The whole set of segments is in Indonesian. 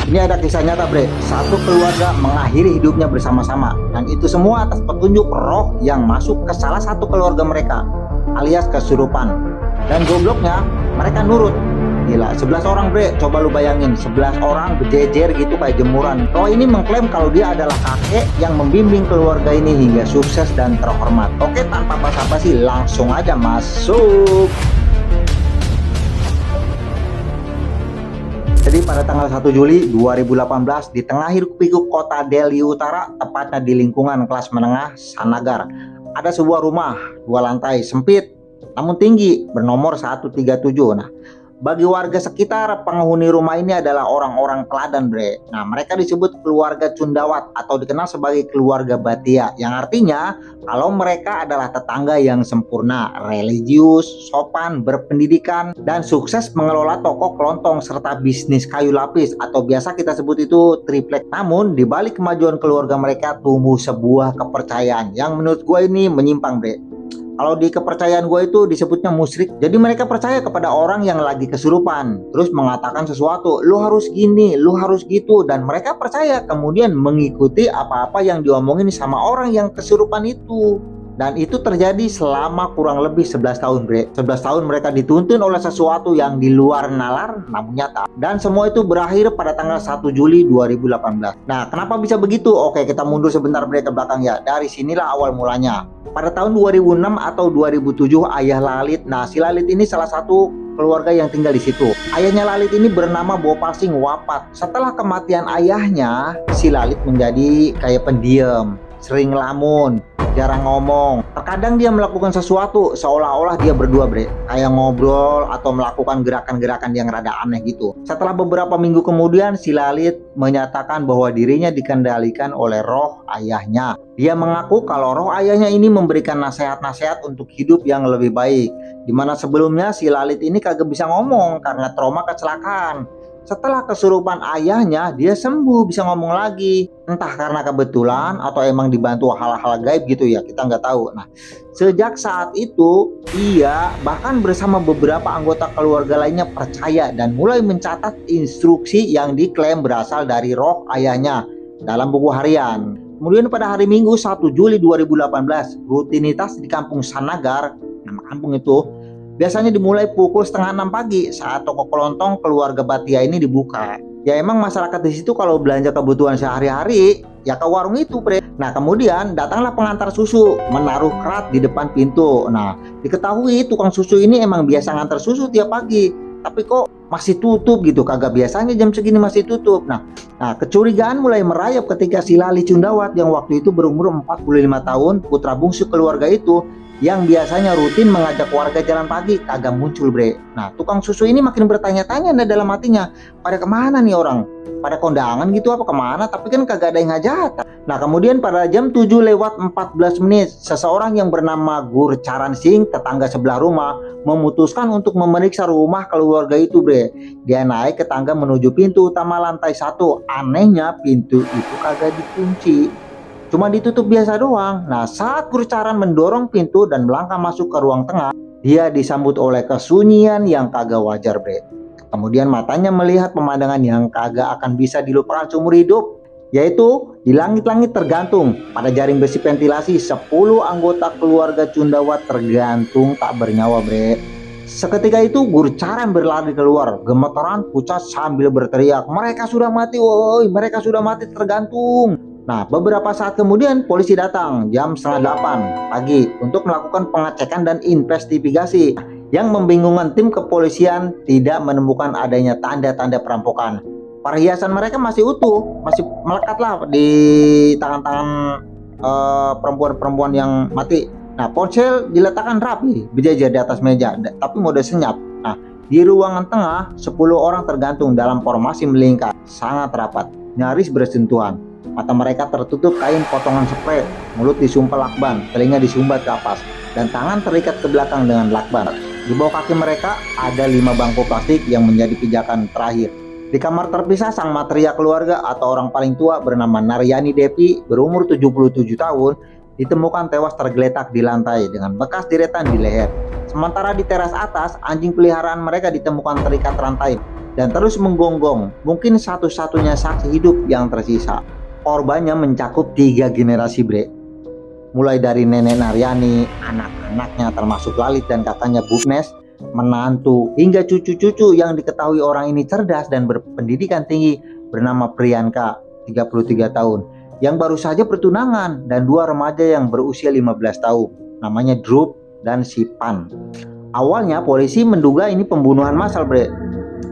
Ini ada kisah nyata bre, satu keluarga mengakhiri hidupnya bersama-sama, dan itu semua atas petunjuk roh yang masuk ke salah satu keluarga mereka, alias kesurupan. Dan gobloknya mereka nurut. Gila, 11 orang bre, coba lu bayangin, 11 orang berjejer gitu kayak jemuran. Roh ini mengklaim kalau dia adalah kakek yang membimbing keluarga ini hingga sukses dan terhormat. Oke, tanpa basa-basi langsung aja masuk. Jadi pada tanggal 1 Juli 2018 di tengah hiruk-pikuk kota Delhi Utara, tepatnya di lingkungan kelas menengah Sanagar, ada sebuah rumah 2 lantai sempit namun tinggi bernomor 137. Nah, bagi warga sekitar, penghuni rumah ini adalah orang-orang teladan bre. Nah, mereka disebut keluarga Cundawat atau dikenal sebagai keluarga Bhatia, yang artinya kalau mereka adalah tetangga yang sempurna, religius, sopan, berpendidikan, dan sukses mengelola toko kelontong serta bisnis kayu lapis atau biasa kita sebut itu triplek. Namun di balik kemajuan keluarga mereka tumbuh sebuah kepercayaan yang menurut gue ini menyimpang bre. Kalau di kepercayaan gue itu disebutnya musyrik. Jadi mereka percaya kepada orang yang lagi kesurupan, terus mengatakan sesuatu, lu harus gini, lu harus gitu, dan mereka percaya kemudian mengikuti apa-apa yang diomongin sama orang yang kesurupan itu. Dan itu terjadi selama kurang lebih 11 tahun bre. 11 tahun mereka dituntun oleh sesuatu yang di luar nalar namun nyata. Dan semua itu berakhir pada tanggal 1 Juli 2018. Nah, kenapa bisa begitu? Oke, kita mundur sebentar bre ke belakang ya. Dari sinilah awal mulanya. Pada tahun 2006 atau 2007 ayah Lalit. Nah, si Lalit ini salah satu keluarga yang tinggal di situ. Ayahnya Lalit ini bernama Bopal Singh wafat. Setelah kematian ayahnya, si Lalit menjadi kayak pendiam, sering ngelamun, jarang ngomong. Terkadang dia melakukan sesuatu seolah-olah dia berdua bre, kayak ngobrol atau melakukan gerakan-gerakan yang rada aneh gitu. Setelah beberapa minggu kemudian, si Lalit menyatakan bahwa dirinya dikendalikan oleh roh ayahnya. Dia mengaku kalau roh ayahnya ini memberikan nasihat-nasihat untuk hidup yang lebih baik, dimana sebelumnya si Lalit ini kagak bisa ngomong karena trauma kecelakaan. Setelah kesurupan ayahnya, dia sembuh, bisa ngomong lagi. Entah karena kebetulan atau emang dibantu hal-hal gaib gitu ya, kita nggak tahu. Nah, sejak saat itu, ia bahkan bersama beberapa anggota keluarga lainnya percaya dan mulai mencatat instruksi yang diklaim berasal dari roh ayahnya dalam buku harian. Kemudian pada hari Minggu 1 Juli 2018, rutinitas di kampung Sanagar, nama kampung itu, biasanya dimulai pukul 5:30 pagi saat toko kelontong keluarga Bhatia ini dibuka. Ya emang masyarakat di situ kalau belanja kebutuhan sehari-hari ya ke warung itu bre. Nah kemudian datanglah pengantar susu menaruh kerat di depan pintu. Nah diketahui tukang susu ini emang biasa ngantar susu tiap pagi, tapi kok masih tutup gitu, kagak biasanya jam segini masih tutup. Nah kecurigaan mulai merayap ketika si Lali Cundawat yang waktu itu berumur 45 tahun, putra bungsu keluarga itu, yang biasanya rutin mengajak warga jalan pagi, kagak muncul bre. Nah tukang susu ini makin bertanya-tanya dalam hatinya, pada kemana nih orang? Pada kondangan gitu apa kemana? Tapi kan kagak ada yang ngajak. Nah kemudian pada jam 7:14 seseorang yang bernama Gurcharan Singh, tetangga sebelah rumah, memutuskan untuk memeriksa rumah keluarga itu bre. Dia naik ke tangga menuju pintu utama lantai 1. Anehnya pintu itu kagak dikunci, cuma ditutup biasa doang. Nah saat Gurcharan mendorong pintu dan melangkah masuk ke ruang tengah, dia disambut oleh kesunyian yang kagak wajar bre. Kemudian matanya melihat pemandangan yang kagak akan bisa dilupakan seumur hidup, yaitu di langit-langit tergantung pada jaring besi ventilasi 10 anggota keluarga Cundawat tergantung tak bernyawa bre. Seketika itu Gurcharan berlari keluar, gemeteran pucat sambil berteriak, mereka sudah mati woi, mereka sudah mati tergantung. Nah, beberapa saat kemudian polisi datang jam 7:30 pagi untuk melakukan pengecekan dan investigasi. Yang membingungkan, tim kepolisian tidak menemukan adanya tanda-tanda perampokan. Perhiasan mereka masih utuh, masih melekat lah di tangan-tangan perempuan-perempuan yang mati. Nah, ponsel diletakkan rapi, berjajar di atas meja, tapi mode senyap. Nah, di ruangan tengah 10 orang tergantung dalam formasi melingkar, sangat rapat, nyaris bersentuhan. Mata mereka tertutup kain potongan sprei, mulut disumpel lakban, telinga disumbat ke atas, dan tangan terikat ke belakang dengan lakban. Di bawah kaki mereka ada 5 bangku plastik yang menjadi pijakan terakhir. Di kamar terpisah, sang materia keluarga atau orang paling tua bernama Naryani Devi berumur 77 tahun ditemukan tewas tergeletak di lantai dengan bekas deretan di leher. Sementara di teras atas, anjing peliharaan mereka ditemukan terikat rantai dan terus menggonggong. Mungkin satu-satunya saksi hidup yang tersisa. Korbannya mencakup 3 generasi, Bre. Mulai dari nenek Naryani, anak-anaknya termasuk Lalit dan kakaknya Buknes, menantu, hingga cucu-cucu yang diketahui orang ini cerdas dan berpendidikan tinggi bernama Priyanka, 33 tahun, yang baru saja bertunangan, dan 2 remaja yang berusia 15 tahun, namanya Dhruv dan Sipan. Awalnya polisi menduga ini pembunuhan massal, Bre.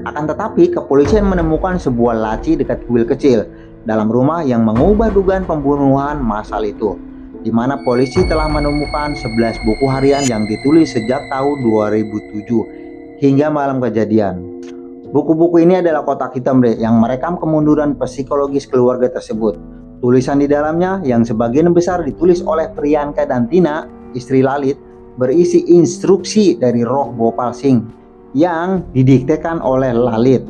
Akan tetapi kepolisian menemukan sebuah laci dekat kuil kecil dalam rumah yang mengubah dugaan pembunuhan massal itu, di mana polisi telah menemukan 11 buku harian yang ditulis sejak tahun 2007 hingga malam kejadian. Buku-buku ini adalah kotak hitam, Bre, yang merekam kemunduran psikologis keluarga tersebut. Tulisan di dalamnya yang sebagian besar ditulis oleh Priyanka dan Tina, istri Lalit, berisi instruksi dari roh Bhopal Singh yang didiktekan oleh Lalit.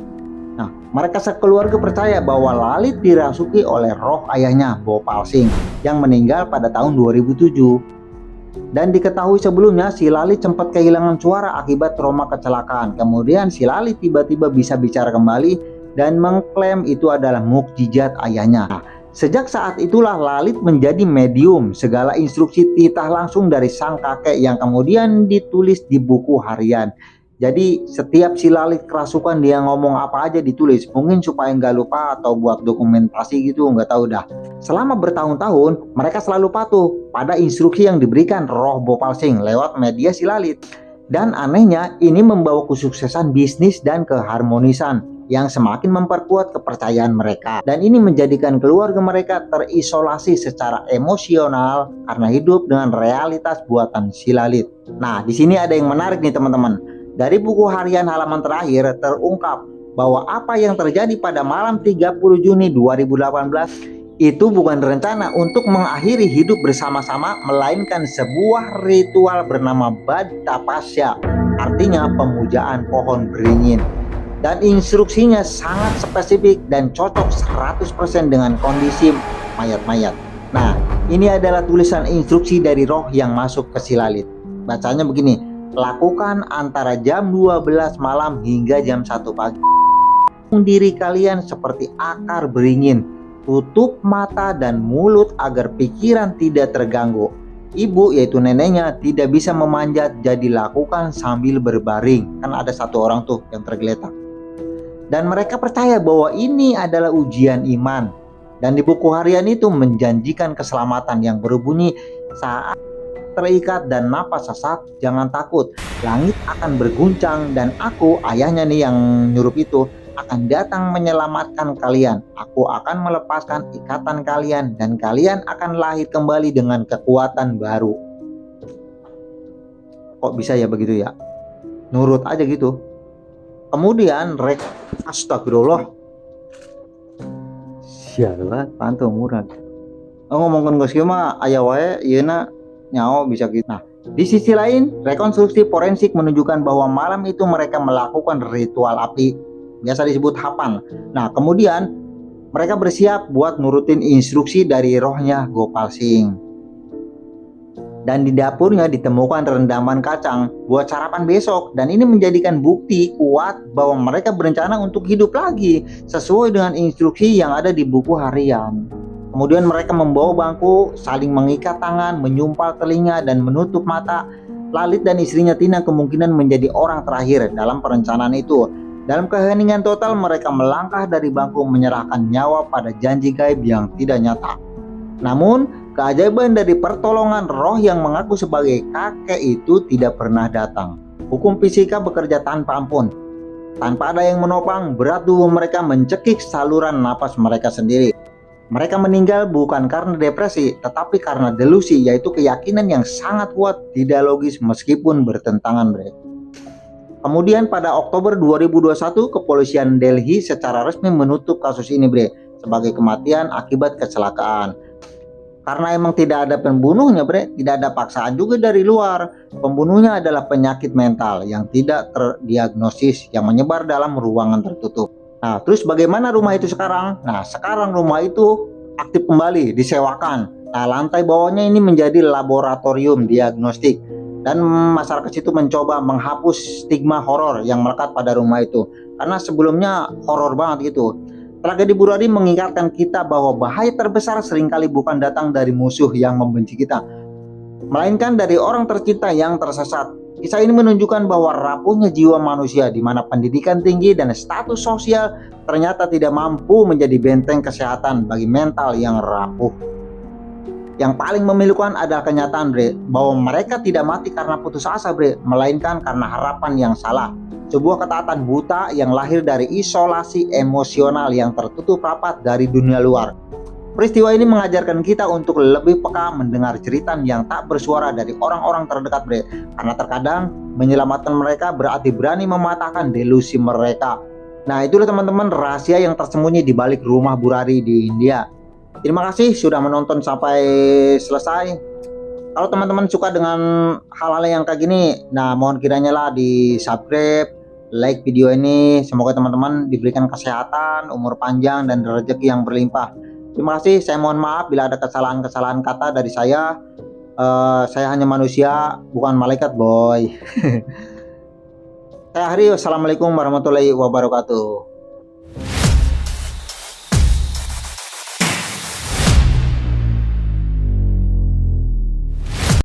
Nah, mereka sekeluarga percaya bahwa Lalit dirasuki oleh roh ayahnya, Bhopal Singh, yang meninggal pada tahun 2007. Dan diketahui sebelumnya si Lalit sempat kehilangan suara akibat trauma kecelakaan. Kemudian si Lalit tiba-tiba bisa bicara kembali dan mengklaim itu adalah mukjizat ayahnya. Nah, sejak saat itulah Lalit menjadi medium. Segala instruksi titah langsung dari sang kakek yang kemudian ditulis di buku harian. Jadi setiap si Lalit kerasukan dia ngomong apa aja ditulis, mungkin supaya nggak lupa atau buat dokumentasi gitu, nggak tahu dah. Selama bertahun-tahun mereka selalu patuh pada instruksi yang diberikan roh Bhopal Singh lewat media si Lalit. Dan anehnya ini membawa kesuksesan bisnis dan keharmonisan yang semakin memperkuat kepercayaan mereka. Dan ini menjadikan keluarga mereka terisolasi secara emosional karena hidup dengan realitas buatan si Lalit. Nah, di sini ada yang menarik nih teman-teman. Dari buku harian halaman terakhir terungkap bahwa apa yang terjadi pada malam 30 Juni 2018 itu bukan rencana untuk mengakhiri hidup bersama-sama, melainkan sebuah ritual bernama Bad Tapasya, artinya pemujaan pohon beringin. Dan instruksinya sangat spesifik dan cocok 100% dengan kondisi mayat-mayat. Nah, ini adalah tulisan instruksi dari roh yang masuk ke si Lalit. Bacanya begini: lakukan antara jam 12 malam hingga jam 1 pagi. Diri kalian seperti akar beringin. Tutup mata dan mulut agar pikiran tidak terganggu. Ibu, yaitu neneknya, tidak bisa memanjat, jadi lakukan sambil berbaring. Kan ada satu orang tuh yang tergeletak. Dan mereka percaya bahwa ini adalah ujian iman. Dan di buku harian itu menjanjikan keselamatan yang berbunyi, saat terikat dan napas sesak, jangan takut, langit akan berguncang dan aku, ayahnya nih yang nyurup itu, akan datang menyelamatkan kalian. Aku akan melepaskan ikatan kalian dan kalian akan lahir kembali dengan kekuatan baru. Kok bisa ya begitu ya? Nurut aja gitu. Kemudian astagfirullah. Sialah, pantu murad. Ngomongkan geus kieu mah aya wae ieuna nyawa bisa gitu. Nah, di sisi lain, rekonstruksi forensik menunjukkan bahwa malam itu mereka melakukan ritual api, biasa disebut hapan. Nah, kemudian mereka bersiap buat nurutin instruksi dari rohnya Gopal Singh. Dan di dapurnya ditemukan rendaman kacang buat sarapan besok. Dan ini menjadikan bukti kuat bahwa mereka berencana untuk hidup lagi sesuai dengan instruksi yang ada di buku harian. Kemudian mereka membawa bangku, saling mengikat tangan, menyumpal telinga, dan menutup mata. Lalit dan istrinya Tina kemungkinan menjadi orang terakhir dalam perencanaan itu. Dalam keheningan total, mereka melangkah dari bangku menyerahkan nyawa pada janji gaib yang tidak nyata. Namun, keajaiban dari pertolongan roh yang mengaku sebagai kakek itu tidak pernah datang. Hukum fisika bekerja tanpa ampun. Tanpa ada yang menopang, berat tubuh mereka mencekik saluran napas mereka sendiri. Mereka meninggal bukan karena depresi, tetapi karena delusi, yaitu keyakinan yang sangat kuat tidak logis meskipun bertentangan mereka. Kemudian pada Oktober 2021, kepolisian Delhi secara resmi menutup kasus ini, Bre, sebagai kematian akibat kecelakaan. Karena emang tidak ada pembunuhnya, Bre, tidak ada paksaan juga dari luar. Pembunuhnya adalah penyakit mental yang tidak terdiagnosis yang menyebar dalam ruangan tertutup. Nah, terus bagaimana rumah itu sekarang? Nah, sekarang rumah itu aktif kembali, disewakan. Nah, lantai bawahnya ini menjadi laboratorium diagnostik. dan masyarakat situ mencoba menghapus stigma horor yang melekat pada rumah itu, karena sebelumnya horor banget gitu. Tragedi Buradi mengingatkan kita bahwa bahaya terbesar seringkali bukan datang dari musuh yang membenci kita, melainkan dari orang tercinta yang tersesat. Kisah ini menunjukkan bahwa rapuhnya jiwa manusia di mana pendidikan tinggi dan status sosial ternyata tidak mampu menjadi benteng kesehatan bagi mental yang rapuh. Yang paling memilukan adalah kenyataan, Bre, bahwa mereka tidak mati karena putus asa, Bre, melainkan karena harapan yang salah. Sebuah ketaatan buta yang lahir dari isolasi emosional yang tertutup rapat dari dunia luar. Peristiwa ini mengajarkan kita untuk lebih peka mendengar jeritan yang tak bersuara dari orang-orang terdekat, Bre. Karena terkadang menyelamatkan mereka berarti berani mematahkan delusi mereka. Nah, itulah teman-teman rahasia yang tersembunyi di balik rumah Burari di India. Terima kasih sudah menonton sampai selesai. Kalau teman-teman suka dengan hal-hal yang kayak gini, nah mohon kiranya lah di subscribe, like video ini. Semoga teman-teman diberikan kesehatan, umur panjang, dan rezeki yang berlimpah. Terima kasih. Saya mohon maaf bila ada kesalahan-kesalahan kata dari saya. Saya hanya manusia, bukan malaikat, boy. Saya akhiri. Wassalamualaikum warahmatullahi wabarakatuh.